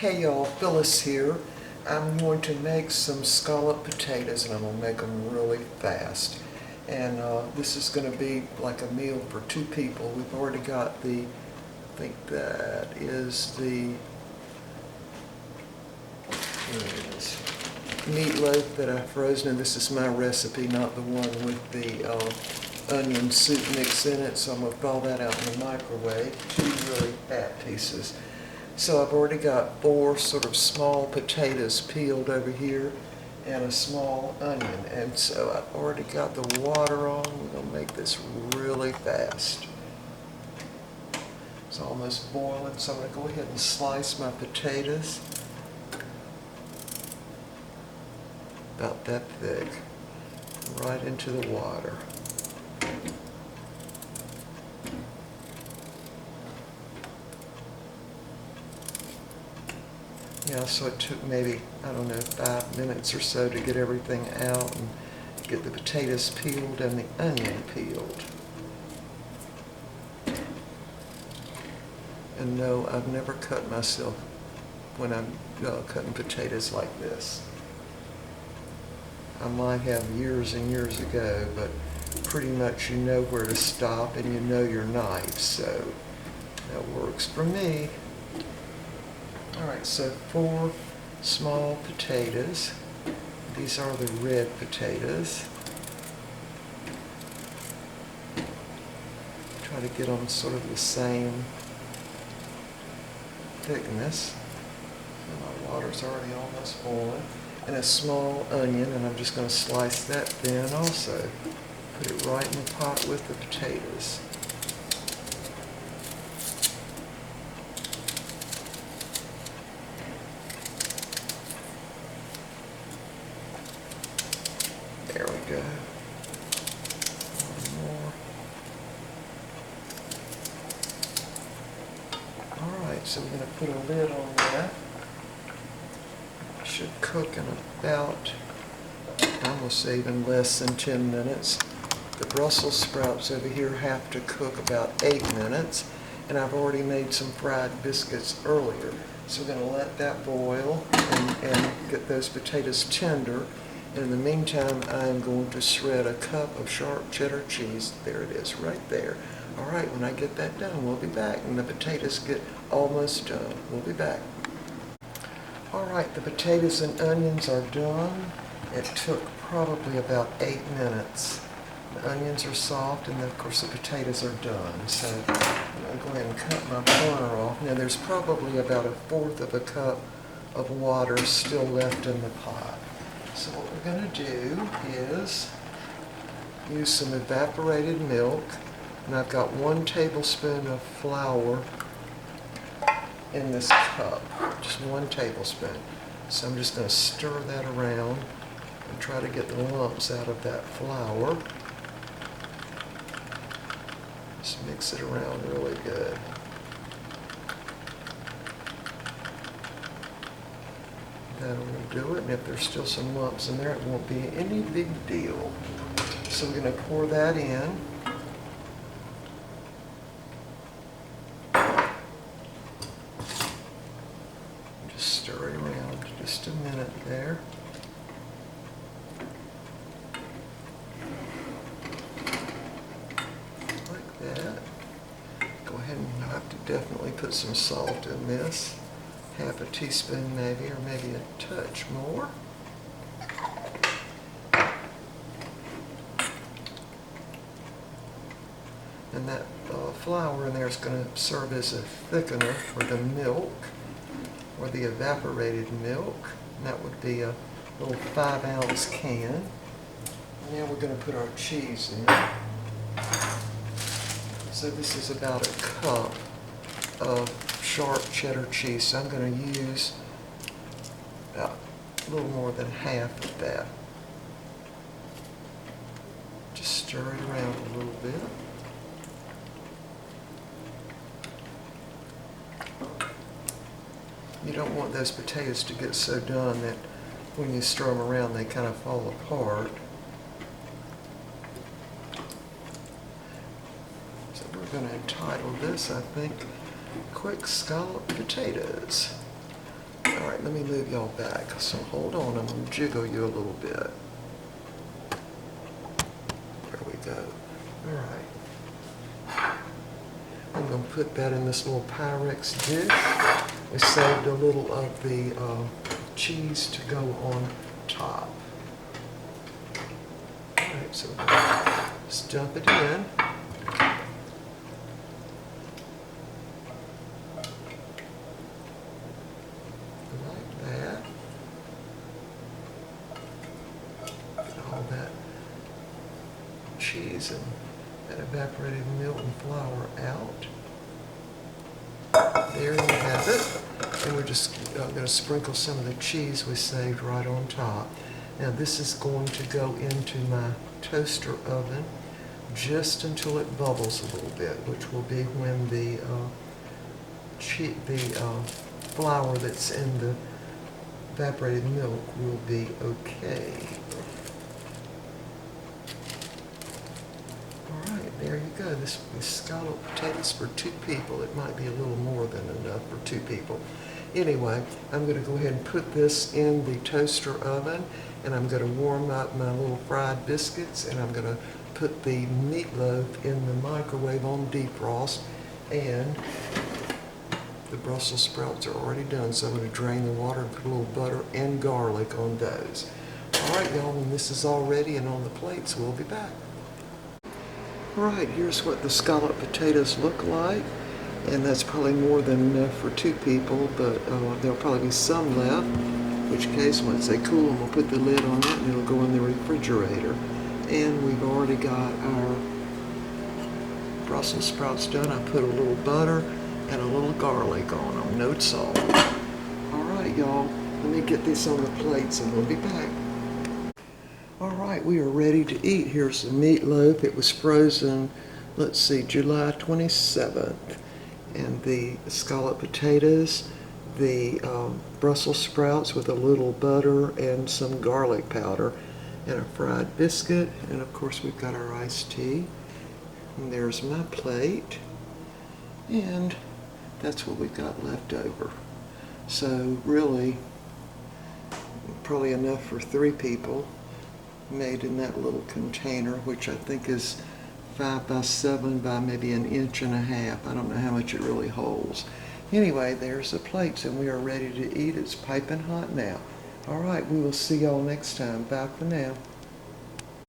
Hey y'all, Phyllis here. I'm going to make some scalloped potatoes and I'm going to make them really fast. And this is going to be like a meal for 2 people. We've already got I think that is the meatloaf that I've frozen, and this is my recipe, not the one with the onion soup mix in it, so I'm going to thaw that out in the microwave, 2 really fat pieces. So I've already got 4 sort of small potatoes peeled over here and a small onion, and so I've already got the water on. We're going to make this really fast. It's almost boiling, so I'm going to go ahead and slice my potatoes about that thick right into the water. Yeah, so it took maybe, I don't know, 5 minutes or so to get everything out and get the potatoes peeled and the onion peeled. And no, I've never cut myself when I'm cutting potatoes like this. I might have years and years ago, but pretty much you know where to stop and you know your knife, so that works for me. Alright, so 4 small potatoes. These are the red potatoes. Try to get them sort of the same thickness. And my water's already almost boiling. And a small onion, and I'm just going to slice that thin also. Put it right in the pot with the potatoes. There we go. One more. Alright, so we're going to put a lid on that. Should cook in about, I'm going to say even less than 10 minutes. The Brussels sprouts over here have to cook about 8 minutes, and I've already made some fried biscuits earlier. So we're going to let that boil and get those potatoes tender. And in the meantime, I'm going to shred a cup of sharp cheddar cheese. There it is, right there. All right, when I get that done, we'll be back. And the potatoes get almost done. We'll be back. All right, the potatoes and onions are done. It took probably about 8 minutes. The onions are soft, and then, of course, the potatoes are done. So I'm going to go ahead and cut my burner off. Now, there's probably about 1/4 of a cup of water still left in the pot. So what we're going to do is use some evaporated milk, and I've got 1 tablespoon of flour in this cup, just 1 tablespoon. So I'm just going to stir that around and try to get the lumps out of that flour. Just mix it around really good. That'll do it, and if there's still some lumps in there, it won't be any big deal. So we're going to pour that in. Just stir it around just a minute there. Like that. Go ahead and I have to definitely put some salt in this. 1/2 teaspoon maybe, or maybe a touch more. And that flour in there is going to serve as a thickener for the milk, or the evaporated milk. And that would be a little 5-ounce can. And now we're going to put our cheese in. So this is about 1 cup of sharp cheddar cheese. So I'm going to use about a little more than half of that. Just stir it around a little bit. You don't want those potatoes to get so done that when you stir them around they kind of fall apart. So we're going to entitle this, I think, Quick Scalloped Potatoes. right, let me move y'all back. So hold on, I'm going to jiggle you a little bit. There we go. All right. I'm going to put that in this little Pyrex dish. We saved a little of the cheese to go on top. All right, so just dump it in. Like that. Get all that cheese and that evaporated milk and flour out. There you have it. And we're just going to sprinkle some of the cheese we saved right on top. Now this is going to go into my toaster oven just until it bubbles a little bit, which will be when the flour that's in the evaporated milk will be okay. There you go. This is scalloped potatoes for 2 people. It might be a little more than enough for 2 people. Anyway, I'm going to go ahead and put this in the toaster oven, and I'm going to warm up my little fried biscuits, and I'm going to put the meatloaf in the microwave on defrost, and the Brussels sprouts are already done, so I'm going to drain the water and put a little butter and garlic on those. All right, y'all, when this is all ready and on the plates, we'll be back. Right, here's what the scalloped potatoes look like, and that's probably more than enough for 2 people, but there'll probably be some left, in which case once they cool them, we'll put the lid on it and it'll go in the refrigerator. And we've already got our Brussels sprouts done. I put a little butter and a little garlic on them, no salt. All right, y'all, let me get this on the plates and we'll be back. All right, we are ready to eat. Here's the meatloaf. It was frozen, let's see, July 27th. And the scalloped potatoes, the Brussels sprouts with a little butter and some garlic powder, and a fried biscuit. And of course, we've got our iced tea. And there's my plate. And that's what we've got left over. So really, probably enough for 3 people. Made in that little container, which I think is 5 by 7 by maybe 1.5 inches. I don't know how much it really holds. Anyway, there's the plates, and we are ready to eat. It's piping hot now. All right, we will see y'all next time. Bye for now.